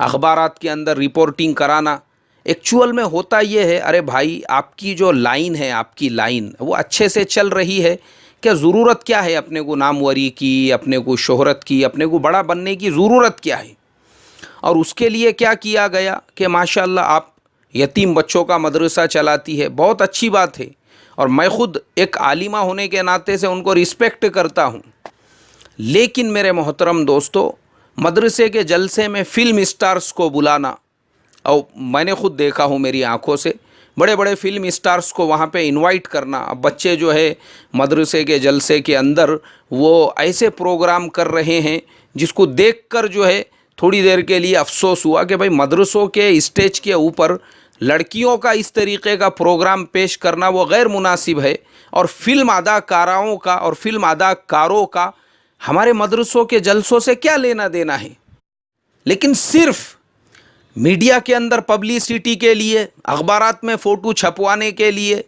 اخبارات کے اندر رپورٹنگ کرانا. ایکچول میں ہوتا یہ ہے، ارے بھائی آپ کی جو لائن ہے، آپ کی لائن وہ اچھے سے چل رہی ہے کیا؟ ضرورت کیا ہے اپنے کو ناموری کی، اپنے کو شہرت کی، اپنے کو بڑا بننے کی ضرورت کیا ہے؟ اور اس کے لیے کیا کیا گیا کہ ماشاءاللہ آپ یتیم بچوں کا مدرسہ چلاتی ہے، بہت اچھی بات ہے، اور میں خود ایک عالمہ ہونے کے ناطے سے ان کو رسپیکٹ کرتا ہوں. لیکن میرے محترم دوستو، مدرسے کے جلسے میں فلم اسٹارز کو بلانا، اور میں نے خود دیکھا ہوں میری آنکھوں سے، بڑے بڑے فلم اسٹارز کو وہاں پہ انوائٹ کرنا. اب بچے جو ہے مدرسے کے جلسے کے اندر وہ ایسے پروگرام کر رہے ہیں جس کو دیکھ کر جو ہے تھوڑی دیر کے لیے افسوس ہوا کہ بھائی مدرسوں کے اسٹیج کے اوپر لڑکیوں کا اس طریقے کا پروگرام پیش کرنا وہ غیر مناسب ہے، اور فلم اداکاراؤں کا اور فلم اداکاروں کا ہمارے مدرسوں کے جلسوں سے کیا لینا دینا ہے؟ لیکن صرف میڈیا کے اندر پبلسٹی کے لیے، اخبارات میں فوٹو چھپوانے کے لیے،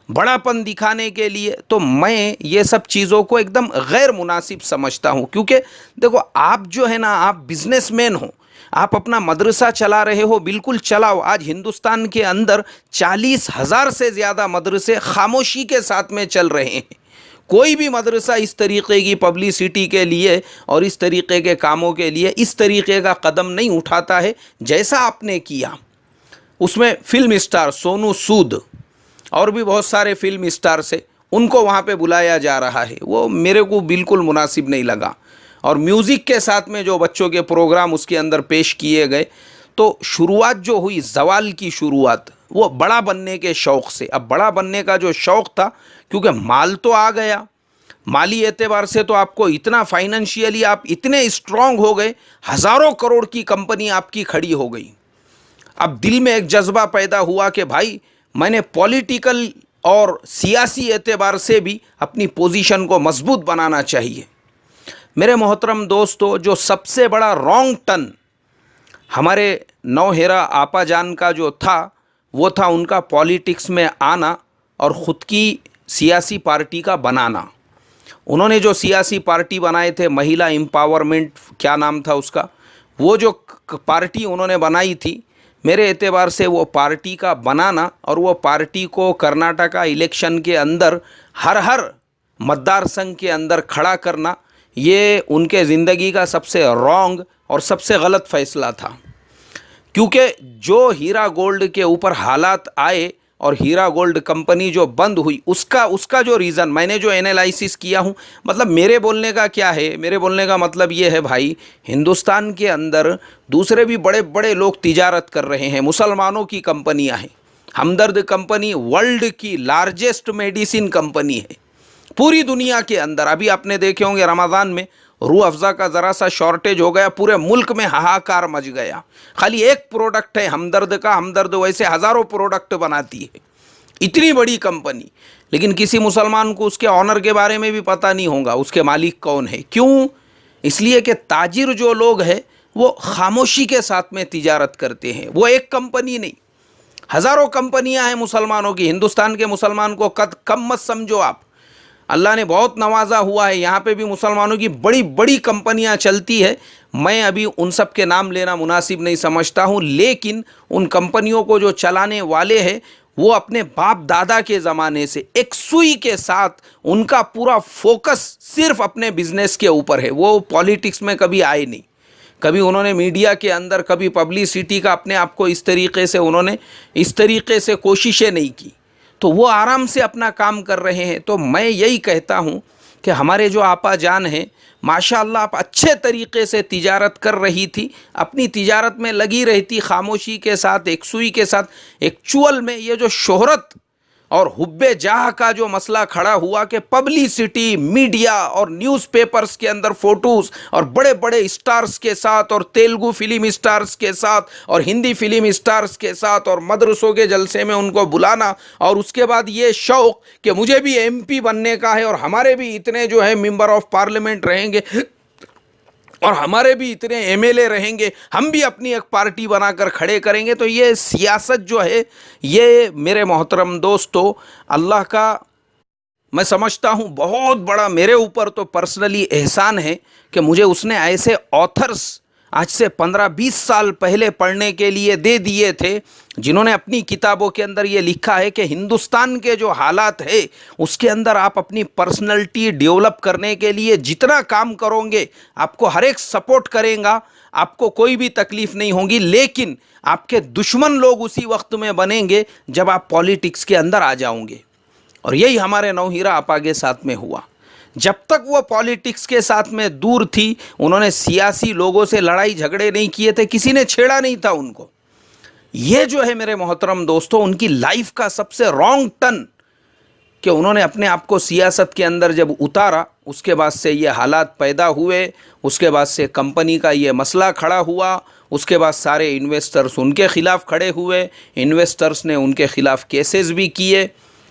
بڑا پن دکھانے کے لیے، تو میں یہ سب چیزوں کو ایک دم غیر مناسب سمجھتا ہوں. کیونکہ دیکھو آپ جو ہے نا، آپ بزنس مین ہو، آپ اپنا مدرسہ چلا رہے ہو، بالکل چلاؤ. آج ہندوستان کے اندر 40,000 سے زیادہ مدرسے خاموشی کے ساتھ میں چل رہے ہیں. کوئی بھی مدرسہ اس طریقے کی پبلسٹی کے لیے اور اس طریقے کے کاموں کے لیے اس طریقے کا قدم نہیں اٹھاتا ہے جیسا آپ نے کیا. اس میں فلم اسٹار سونو سود اور بھی بہت سارے فلم اسٹار سے ان کو وہاں پہ بلایا جا رہا ہے، وہ میرے کو بالکل مناسب نہیں لگا. اور میوزک کے ساتھ میں جو بچوں کے پروگرام اس کے اندر پیش کیے گئے، تو شروعات جو ہوئی زوال کی شروعات وہ بڑا بننے کے شوق سے. اب بڑا بننے کا جو شوق تھا، کیونکہ مال تو آ گیا، مالی اعتبار سے تو آپ کو اتنا فائنینشیلی آپ اتنے اسٹرانگ ہو گئے، ہزاروں کروڑ کی کمپنی آپ کی کھڑی ہو گئی. اب دل میں ایک جذبہ پیدا ہوا کہ بھائی میں نے پولیٹیکل اور سیاسی اعتبار سے بھی اپنی پوزیشن کو مضبوط بنانا چاہیے. میرے محترم دوستو، جو سب سے بڑا رانگ ٹرن ہمارے نوہیرا آپا جان کا جو تھا، وہ تھا ان کا پالیٹکس میں آنا اور خود کی سیاسی پارٹی کا بنانا. انہوں نے جو سیاسی پارٹی بنائے تھے، مہیلا امپاورمنٹ کیا نام تھا اس کا، وہ جو پارٹی انہوں نے بنائی تھی، میرے اعتبار سے وہ پارٹی کا بنانا اور وہ پارٹی کو کرناٹکا الیکشن کے اندر ہر متدار سنگھ کے اندر کھڑا کرنا، یہ ان کے زندگی کا سب سے رانگ اور سب سے غلط فیصلہ تھا. کیونکہ جو ہیرا گولڈ کے اوپر حالات آئے اور ہیرا گولڈ کمپنی جو بند ہوئی، اس کا جو ریزن میں نے جو انالائسس کیا ہوں، مطلب میرے بولنے کا کیا ہے، میرے بولنے کا مطلب یہ ہے بھائی، ہندوستان کے اندر دوسرے بھی بڑے بڑے لوگ تجارت کر رہے ہیں، مسلمانوں کی کمپنیاں ہیں. ہمدرد کمپنی ورلڈ کی لارجسٹ میڈیسن کمپنی ہے پوری دنیا کے اندر. ابھی آپ نے دیکھے ہوں گے رمضان میں روح افزا کا ذرا سا شارٹیج ہو گیا، پورے ملک میں ہاہاکار مچ گیا. خالی ایک پروڈکٹ ہے ہمدرد کا، ہمدرد ویسے ہزاروں پروڈکٹ بناتی ہے، اتنی بڑی کمپنی، لیکن کسی مسلمان کو اس کے آنر کے بارے میں بھی پتہ نہیں ہوگا، اس کے مالک کون ہے. کیوں؟ اس لیے کہ تاجر جو لوگ ہیں وہ خاموشی کے ساتھ میں تجارت کرتے ہیں. وہ ایک کمپنی نہیں، ہزاروں کمپنیاں ہیں مسلمانوں کی. ہندوستان کے مسلمان کو کم مت سمجھو آپ، اللہ نے بہت نوازا ہوا ہے. یہاں پہ بھی مسلمانوں کی بڑی بڑی کمپنیاں چلتی ہے. میں ابھی ان سب کے نام لینا مناسب نہیں سمجھتا ہوں، لیکن ان کمپنیوں کو جو چلانے والے ہیں وہ اپنے باپ دادا کے زمانے سے ایک سوئی کے ساتھ ان کا پورا فوکس صرف اپنے بزنس کے اوپر ہے. وہ پالیٹکس میں کبھی آئے نہیں، کبھی انہوں نے میڈیا کے اندر کبھی پبلسٹی کا اپنے آپ کو اس طریقے سے انہوں نے اس طریقے سے کوششیں نہیں کی. تو وہ آرام سے اپنا کام کر رہے ہیں. تو میں یہی کہتا ہوں کہ ہمارے جو آپا جان ہیں، ماشاءاللہ آپ اچھے طریقے سے تجارت کر رہی تھی، اپنی تجارت میں لگی رہتی خاموشی کے ساتھ، ایک سوئی کے ساتھ. ایکچول میں یہ جو شہرت اور حب جاہ کا جو مسئلہ کھڑا ہوا کہ پبلسٹی، میڈیا اور نیوز پیپرز کے اندر فوٹوز اور بڑے بڑے اسٹارز کے ساتھ اور تیلگو فلم اسٹارز کے ساتھ اور ہندی فلم اسٹارز کے ساتھ اور مدرسوں کے جلسے میں ان کو بلانا، اور اس کے بعد یہ شوق کہ مجھے بھی ایم پی بننے کا ہے اور ہمارے بھی اتنے جو ہے ممبر آف پارلیمنٹ رہیں گے اور ہمارے بھی اتنے ایم ایل اے رہیں گے، ہم بھی اپنی ایک پارٹی بنا کر کھڑے کریں گے. تو یہ سیاست جو ہے، یہ میرے محترم دوستو، اللہ کا میں سمجھتا ہوں بہت بڑا میرے اوپر تو پرسنلی احسان ہے کہ مجھے اس نے ایسے آتھرس آج سے 15-20 سال پہلے پڑھنے کے لیے دے دیے تھے، جنہوں نے اپنی کتابوں کے اندر یہ لکھا ہے کہ ہندوستان کے جو حالات ہے اس کے اندر آپ اپنی پرسنلٹی ڈیولپ کرنے کے لیے جتنا کام کرو گے، آپ کو ہر ایک سپورٹ کرے گا، آپ کو کوئی بھی تکلیف نہیں ہوگی، لیکن آپ کے دشمن لوگ اسی وقت میں بنیں گے جب آپ پالیٹکس کے اندر آ جاؤں گے۔ اور یہی ہمارے نوہیرا آپا کے ساتھ میں ہوا۔ جب تک وہ پالیٹکس کے ساتھ میں دور تھی، انہوں نے سیاسی لوگوں سے لڑائی جھگڑے نہیں کیے تھے، کسی نے چھیڑا نہیں تھا ان کو۔ یہ جو ہے میرے محترم دوستو، ان کی لائف کا سب سے رانگ ٹرن کہ انہوں نے اپنے آپ کو سیاست کے اندر جب اتارا، اس کے بعد سے یہ حالات پیدا ہوئے، اس کے بعد سے کمپنی کا یہ مسئلہ کھڑا ہوا، اس کے بعد سارے انویسٹرز ان کے خلاف کھڑے ہوئے، انویسٹرز نے ان کے خلاف کیسز بھی کیے۔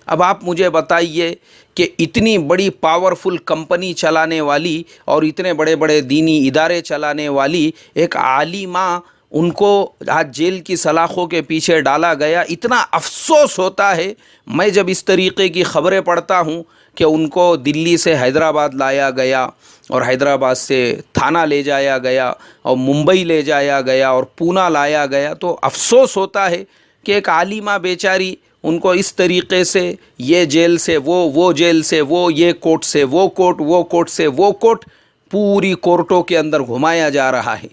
اب آپ مجھے بتائیے کہ اتنی بڑی پاورفل کمپنی چلانے والی اور اتنے بڑے بڑے دینی ادارے چلانے والی ایک عالمہ، ان کو آج جیل کی سلاخوں کے پیچھے ڈالا گیا۔ اتنا افسوس ہوتا ہے میں جب اس طریقے کی خبریں پڑھتا ہوں کہ ان کو دلی سے حیدرآباد لایا گیا اور حیدرآباد سے تھانہ لے جایا گیا اور ممبئی لے جایا گیا اور پونا لایا گیا، تو افسوس ہوتا ہے کہ ایک عالمہ بیچاری، ان کو اس طریقے سے یہ جیل سے وہ جیل سے وہ، یہ کورٹ سے وہ کورٹ، وہ کورٹ سے وہ کورٹ، پوری کورٹوں کے اندر گھمایا جا رہا ہے۔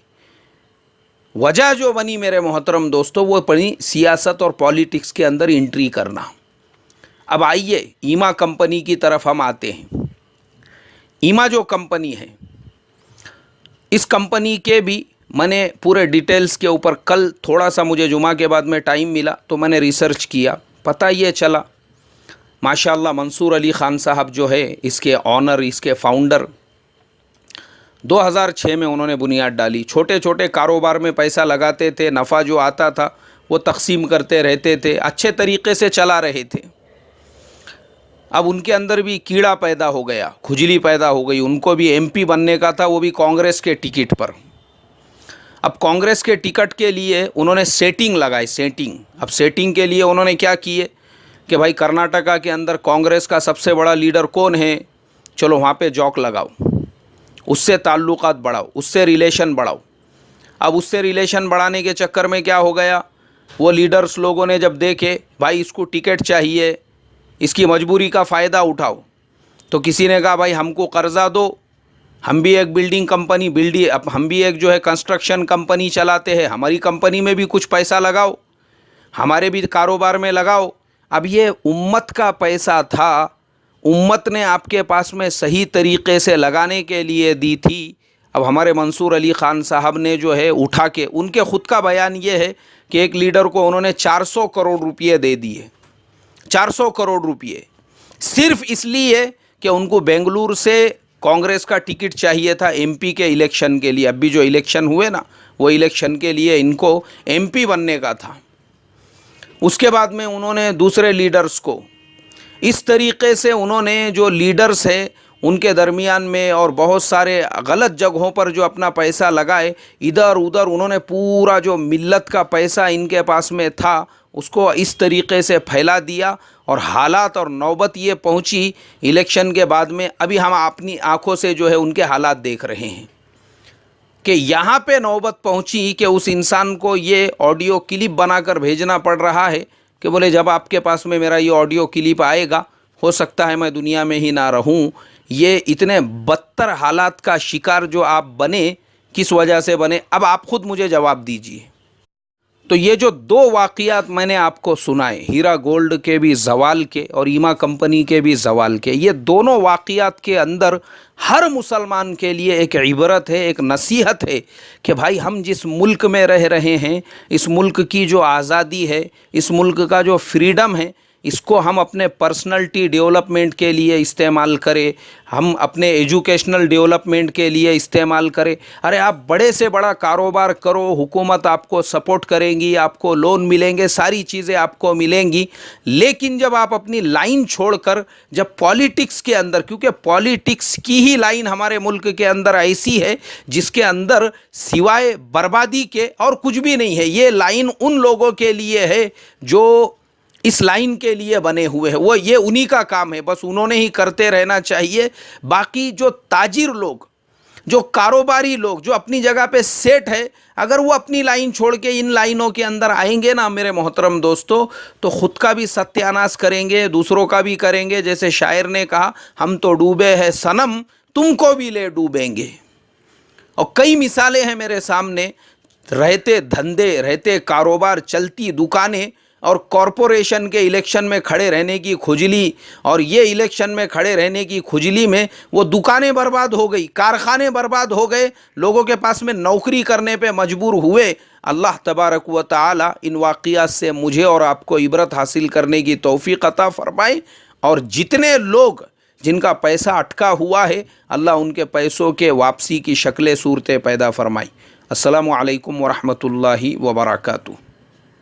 وجہ جو بنی میرے محترم دوستو، وہ بنی سیاست اور پالیٹکس کے اندر انٹری کرنا۔ اب آئیے ایما کمپنی کی طرف ہم آتے ہیں۔ ایما جو کمپنی ہے، اس کمپنی کے بھی میں نے پورے ڈیٹیلز کے اوپر کل تھوڑا سا مجھے جمعہ کے بعد میں ٹائم ملا تو میں نے ریسرچ کیا۔ پتہ یہ چلا ماشاءاللہ منصور علی خان صاحب جو ہے اس کے آنر، اس کے فاؤنڈر، 2006 میں انہوں نے بنیاد ڈالی۔ چھوٹے چھوٹے کاروبار میں پیسہ لگاتے تھے، نفع جو آتا تھا وہ تقسیم کرتے رہتے تھے، اچھے طریقے سے چلا رہے تھے۔ اب ان کے اندر بھی کیڑا پیدا ہو گیا، کھجلی پیدا ہو گئی۔ ان کو بھی ایم پی بننے کا تھا، وہ بھی کانگریس کے ٹکٹ پر۔ اب کانگریس کے ٹکٹ کے لیے انہوں نے سیٹنگ لگائی، سیٹنگ۔ اب سیٹنگ کے لیے انہوں نے کیا کیے کہ بھائی کرناٹکا کے اندر کانگریس کا سب سے بڑا لیڈر کون ہے، چلو وہاں پہ جوک لگاؤ، اس سے تعلقات بڑھاؤ، اس سے ریلیشن بڑھاؤ۔ اب اس سے ریلیشن بڑھانے کے چکر میں کیا ہو گیا، وہ لیڈرز لوگوں نے جب دیکھے بھائی اس کو ٹکٹ چاہیے، اس کی مجبوری کا فائدہ اٹھاؤ، تو کسی نے کہا بھائی ہم کو قرضہ دو، ہم بھی ایک بلڈنگ کمپنی ہم بھی ایک جو ہے کنسٹرکشن کمپنی چلاتے ہیں، ہماری کمپنی میں بھی کچھ پیسہ لگاؤ، ہمارے بھی کاروبار میں لگاؤ۔ اب یہ امت کا پیسہ تھا، امت نے آپ کے پاس میں صحیح طریقے سے لگانے کے لیے دی تھی۔ اب ہمارے منصور علی خان صاحب نے جو ہے اٹھا کے، ان کے خود کا بیان یہ ہے کہ ایک لیڈر کو انہوں نے 400 کروڑ روپئے دے دیے، 400 کروڑ روپئے، صرف اس لیے کہ ان کو بنگلور سے کانگریس کا ٹکٹ چاہیے تھا ایم پی کے الیکشن کے لیے۔ اب بھی جو الیکشن ہوئے نا، وہ الیکشن کے لیے ان کو ایم پی بننے کا تھا۔ اس کے بعد میں انہوں نے دوسرے لیڈرز کو اس طریقے سے، انہوں نے جو لیڈرز ہیں ان کے درمیان میں اور بہت سارے غلط جگہوں پر جو اپنا پیسہ لگائے، ادھر ادھر انہوں نے پورا جو ملت کا پیسہ ان کے پاس میں تھا اس کو اس طریقے سے پھیلا دیا، اور حالات اور نوبت یہ پہنچی الیکشن کے بعد میں، ابھی ہم اپنی آنکھوں سے جو ہے ان کے حالات دیکھ رہے ہیں کہ یہاں پہ نوبت پہنچی کہ اس انسان کو یہ آڈیو کلپ بنا کر بھیجنا پڑ رہا ہے کہ بولے جب آپ کے پاس میں میرا یہ آڈیو کلپ آئے گا ہو سکتا ہے میں دنیا میں ہی نہ رہوں۔ یہ اتنے بدتر حالات کا شکار جو آپ بنے، کس وجہ سے بنے، اب آپ خود مجھے جواب دیجئے۔ تو یہ جو دو واقعات میں نے آپ کو سنائے، ہیرا گولڈ کے بھی زوال کے اور ایما کمپنی کے بھی زوال کے، یہ دونوں واقعات کے اندر ہر مسلمان کے لیے ایک عبرت ہے، ایک نصیحت ہے کہ بھائی ہم جس ملک میں رہ رہے ہیں، اس ملک کی جو آزادی ہے، اس ملک کا جو فریڈم ہے، اس کو ہم اپنے پرسنلٹی ڈیولپمنٹ کے لیے استعمال کریں، ہم اپنے ایجوکیشنل ڈیولپمنٹ کے لیے استعمال کریں۔ ارے آپ بڑے سے بڑا کاروبار کرو، حکومت آپ کو سپورٹ کریں گی، آپ کو لون ملیں گے، ساری چیزیں آپ کو ملیں گی، لیکن جب آپ اپنی لائن چھوڑ کر جب پالیٹکس کے اندر، کیونکہ پالیٹکس کی ہی لائن ہمارے ملک کے اندر ایسی ہے جس کے اندر سوائے بربادی کے اور کچھ بھی نہیں ہے، یہ لائن ان لوگوں کے لیے ہے جو اس لائن کے لیے بنے ہوئے ہیں، وہ یہ انہی کا کام ہے، بس انہوں نے ہی کرتے رہنا چاہیے۔ باقی جو تاجر لوگ جو کاروباری لوگ جو اپنی جگہ پہ سیٹ ہے، اگر وہ اپنی لائن چھوڑ کے ان لائنوں کے اندر آئیں گے نا میرے محترم دوستو، تو خود کا بھی ستیاناش کریں گے، دوسروں کا بھی کریں گے. جیسے شاعر نے کہا، ہم تو ڈوبے ہیں صنم، تم کو بھی لے ڈوبیں گے. اور کئی مثالیں ہیں میرے سامنے، رہتے دھندے، رہتے کاروبار، چلتی دکانیں، اور کارپوریشن کے الیکشن میں کھڑے رہنے کی کھجلی، اور یہ الیکشن میں کھڑے رہنے کی کھجلی میں وہ دکانیں برباد ہو گئی، کارخانے برباد ہو گئے، لوگوں کے پاس میں نوکری کرنے پہ مجبور ہوئے. اللہ تبارک و تعالی ان واقعات سے مجھے اور آپ کو عبرت حاصل کرنے کی توفیق عطا فرمائے، اور جتنے لوگ جن کا پیسہ اٹکا ہوا ہے، اللہ ان کے پیسوں کے واپسی کی شکلیں صورتیں پیدا فرمائی. السلام علیکم ورحمۃ اللہ وبرکاتہ.